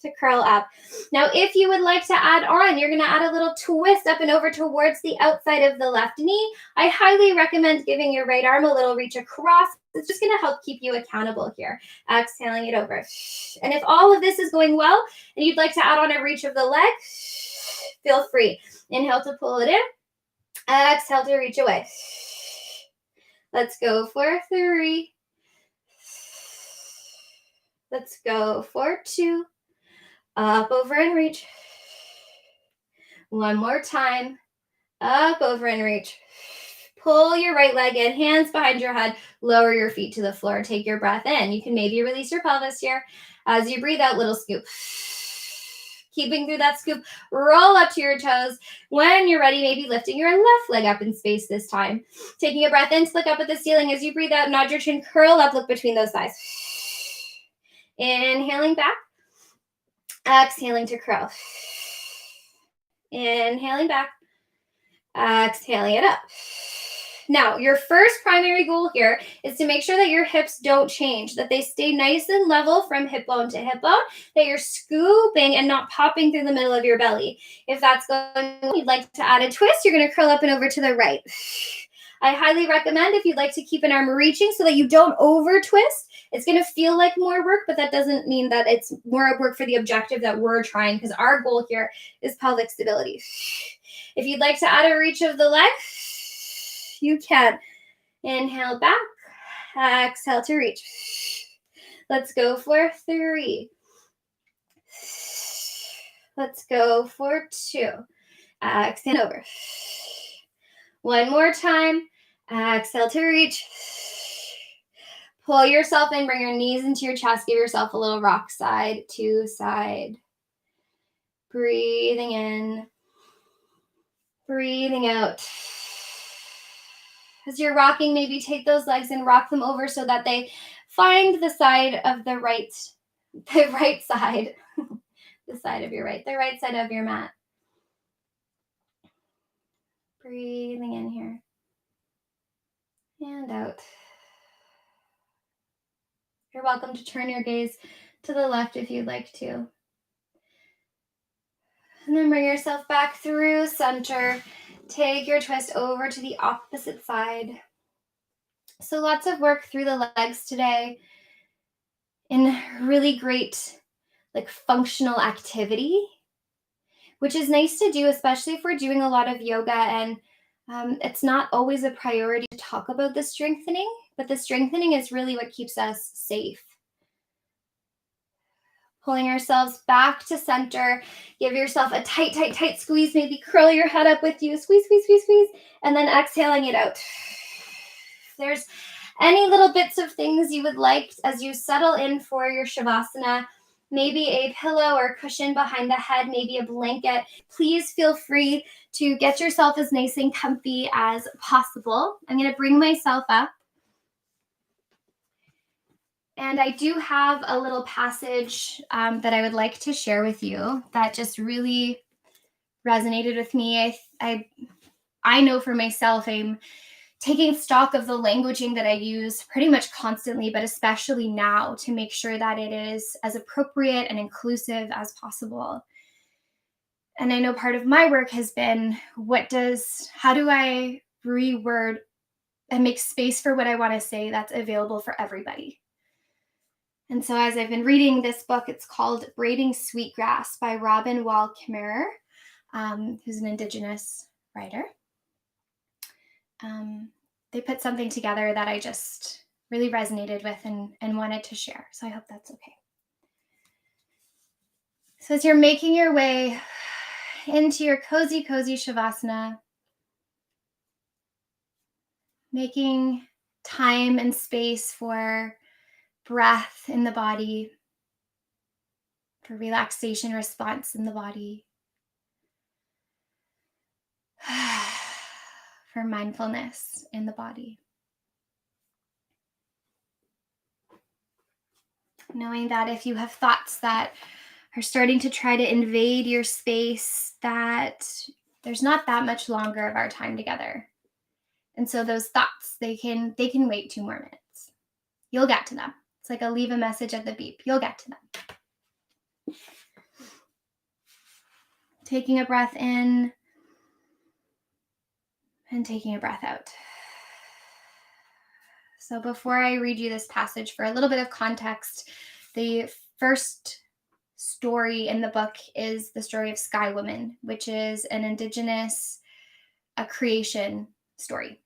Speaker 1: to curl up. Now, if you would like to add on, you're going to add a little twist up and over towards the outside of the left knee. I highly recommend giving your right arm a little reach across. It's just going to help keep you accountable here. Exhaling it over. And if all of this is going well and you'd like to add on a reach of the leg, feel free. Inhale to pull it in. Exhale to reach away. Let's go for 3. Let's go for 2. Up, over, and reach. One more time. Up, over, and reach. Pull your right leg in, hands behind your head. Lower your feet to the floor. Take your breath in. You can maybe release your pelvis here. As you breathe out, little scoop. Keeping through that scoop, roll up to your toes. When you're ready, maybe lifting your left leg up in space this time. Taking a breath in to look up at the ceiling. As you breathe out, nod your chin, curl up, look between those thighs. Inhaling back. Exhaling to curl. Inhaling back. Exhaling it up. Now, your first primary goal here is to make sure that your hips don't change, that they stay nice and level from hip bone to hip bone, that you're scooping and not popping through the middle of your belly. If that's going on, you'd like to add a twist, you're going to curl up and over to the right. I highly recommend if you'd like to keep an arm reaching so that you don't over twist. It's going to feel like more work, but that doesn't mean that it's more work for the objective that we're trying, because our goal here is pelvic stability. If you'd like to add a reach of the leg, you can. Inhale back. Exhale to reach. Let's go for 3. Let's go for 2. Exhale over. One more time. Exhale to reach. Pull yourself in, bring your knees into your chest, give yourself a little rock side to side. Breathing in, breathing out. As you're rocking, maybe take those legs and rock them over so that they find the side of the right side, the side of your right, the right side of your mat. Breathing in here and out. You're welcome to turn your gaze to the left if you'd like to. And then bring yourself back through center. Take your twist over to the opposite side. So lots of work through the legs today in really great functional activity, which is nice to do, especially if we're doing a lot of yoga. And it's not always a priority to talk about the strengthening, but the strengthening is really what keeps us safe. Pulling ourselves back to center. Give yourself a tight, tight, tight squeeze. Maybe curl your head up with you. Squeeze, squeeze, squeeze, squeeze. And then exhaling it out. If there's any little bits of things you would like as you settle in for your Shavasana, maybe a pillow or cushion behind the head, maybe a blanket, please feel free to get yourself as nice and comfy as possible. I'm going to bring myself up. And I do have a little passage that I would like to share with you that just really resonated with me. I know for myself, I'm taking stock of the languaging that I use pretty much constantly, but especially now, to make sure that it is as appropriate and inclusive as possible. And I know part of my work has been, how do I reword and make space for what I want to say that's available for everybody? And so as I've been reading this book, it's called Braiding Sweetgrass by Robin Wall Kimmerer, who's an Indigenous writer. They put something together that I just really resonated with and wanted to share. So I hope that's okay. So as you're making your way into your cozy, cozy Shavasana, making time and space for breath in the body, for relaxation response in the body, for mindfulness in the body. Knowing that if you have thoughts that are starting to try to invade your space, that there's not that much longer of our time together. And so those thoughts, they can wait 2 more minutes. You'll get to them. It's like a leave a message at the beep. You'll get to them. Taking a breath in and taking a breath out. So before I read you this passage, for a little bit of context, the first story in the book is the story of Sky Woman, which is an indigenous creation story.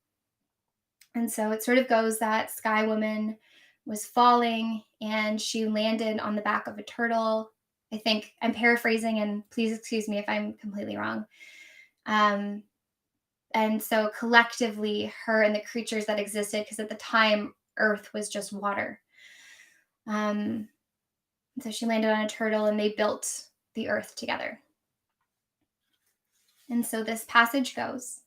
Speaker 1: And so it sort of goes that Sky Woman was falling and she landed on the back of a turtle. I think I'm paraphrasing, and please excuse me if I'm completely wrong. And so collectively, her and the creatures that existed, because at the time, Earth was just water. So she landed on a turtle and they built the Earth together. And so this passage goes,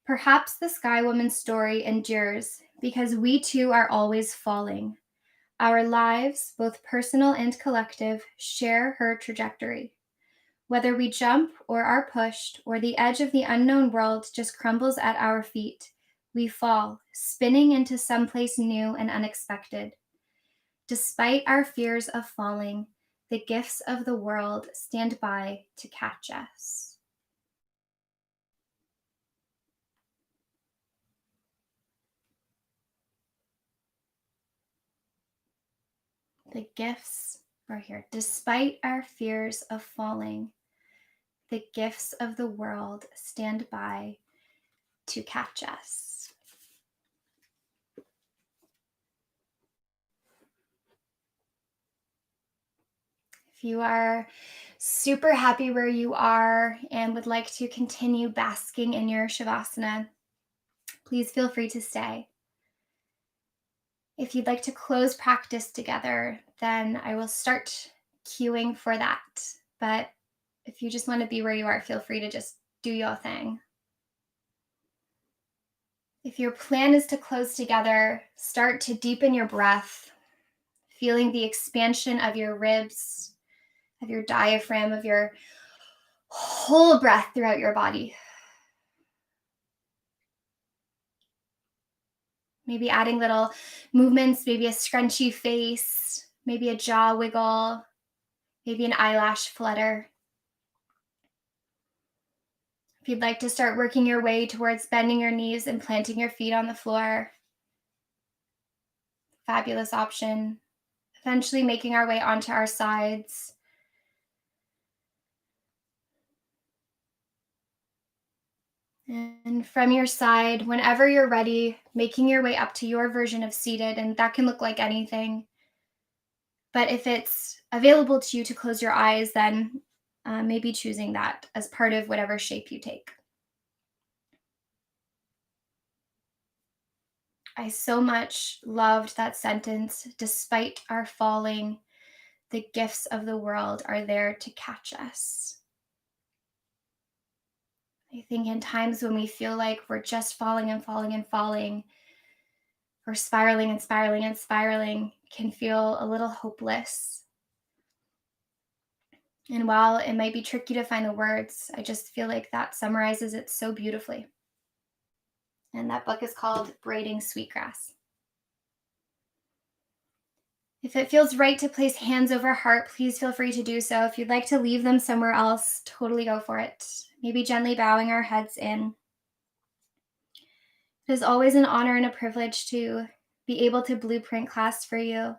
Speaker 1: "Perhaps the Sky Woman's story endures because we too are always falling. Our lives, both personal and collective, share her trajectory. Whether we jump or are pushed, or the edge of the unknown world just crumbles at our feet, we fall, spinning into someplace new and unexpected. Despite our fears of falling, the gifts of the world stand by to catch us." The gifts are here. Despite our fears of falling, the gifts of the world stand by to catch us. If you are super happy where you are and would like to continue basking in your Shavasana, please feel free to stay. If you'd like to close practice together, then I will start cueing for that. But if you just want to be where you are, feel free to just do your thing. If your plan is to close together, start to deepen your breath, feeling the expansion of your ribs, of your diaphragm, of your whole breath throughout your body. Maybe adding little movements, maybe a scrunchy face, maybe a jaw wiggle, maybe an eyelash flutter. If you'd like to start working your way towards bending your knees and planting your feet on the floor, fabulous option. Eventually making our way onto our sides. And from your side, whenever you're ready, making your way up to your version of seated, and that can look like anything. But if it's available to you to close your eyes, then maybe choosing that as part of whatever shape you take. I so much loved that sentence. Despite our falling, the gifts of the world are there to catch us. I think in times when we feel like we're just falling and falling and falling, or spiraling and spiraling and spiraling, can feel a little hopeless. And while it might be tricky to find the words, I just feel like that summarizes it so beautifully. And that book is called Braiding Sweetgrass. If it feels right to place hands over heart, please feel free to do so. If you'd like to leave them somewhere else, totally go for it. Maybe gently bowing our heads in. It is always an honor and a privilege to be able to blueprint class for you.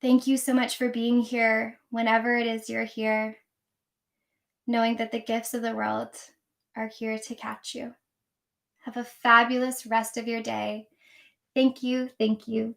Speaker 1: Thank you so much for being here whenever it is you're here, knowing that the gifts of the world are here to catch you. Have a fabulous rest of your day. Thank you, thank you.